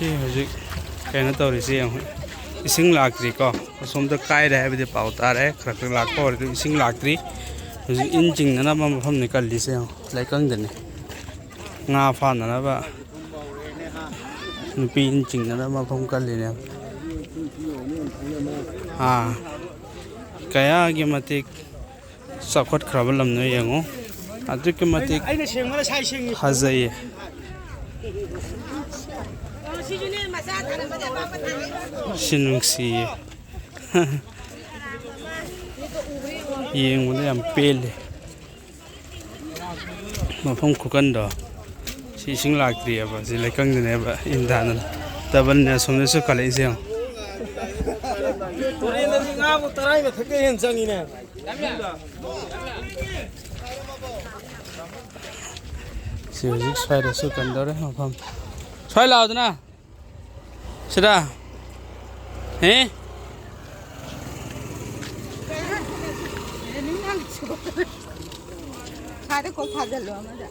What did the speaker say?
ꯁꯤ ꯍꯧꯖꯤꯛ ꯀꯩꯅꯣ ꯇꯧꯔꯤꯁꯤ ꯌꯦꯡꯉꯣ ꯏꯁꯤꯡ ꯂꯥꯛꯇ꯭ꯔꯤꯀꯣ ꯑꯁꯣꯝꯗ ꯀꯥꯏꯔꯦ ꯍꯥꯏꯕꯗꯤ ꯄꯥꯎ ꯇꯥꯔꯦ ꯈꯔ ꯈꯔ ꯂꯥꯛꯄ ꯍꯧꯔꯦ ꯏꯁꯤꯡ ꯂꯥꯛꯇ꯭ꯔꯤ ꯍꯧꯖꯤꯛ ꯏꯟ ꯆꯤꯡꯅꯅꯕ ꯃꯐꯝꯅꯤ ꯀꯜꯂꯤꯁꯦ ꯌꯦꯡꯉꯣ ꯂꯩꯀꯪꯗꯅꯤ ꯉꯥ ꯐꯥꯅꯅꯕ ꯅꯨꯄꯤ ꯏꯟ ꯆꯤꯡꯅꯅꯕ ꯃꯐꯝ ꯀꯜꯂꯤꯅꯦ ꯀꯌꯥꯒꯤ ꯃꯇꯤꯛ ꯆꯥꯎꯈꯠꯈ꯭ꯔꯕ ꯂꯝꯅꯣ ꯌꯦꯡꯉꯣ ꯑꯗꯨꯛꯀꯤ ꯃꯇꯤꯛ ꯐꯖꯩꯌꯦ ꯁꯤ ꯅꯨꯡꯁꯤꯌꯦ ꯌꯦꯡꯕꯗ ꯌꯥꯝ ꯄꯦꯜꯂꯤ ꯃꯐꯝ ꯈꯨꯀꯟꯗꯣ ꯁꯤ ꯏꯁꯤꯡ ꯂꯥꯛꯇ꯭ꯔꯤꯑꯕ ꯁꯤ ꯂꯩꯀꯪꯗꯅꯦꯕ ꯏꯟ ꯇꯥꯅ ꯇꯕꯜꯅꯦ ꯑꯁꯣꯝꯗꯁꯨ ꯈꯜꯂꯛꯏꯁꯦ ꯌꯦꯡꯉꯣ ꯁꯤ ꯍꯧꯖꯤꯛ ꯁ꯭ꯋꯥꯏꯗꯁꯨ ꯀꯟꯗꯧꯔꯦ ꯃꯐꯝ ꯁ꯭ꯋꯥꯏ ꯂꯥꯛꯑꯣꯗꯅ ꯁꯤꯗ ꯁꯥꯗ ꯀꯣꯛ ꯊꯥꯖꯤꯜꯂꯣ ꯑꯃꯗ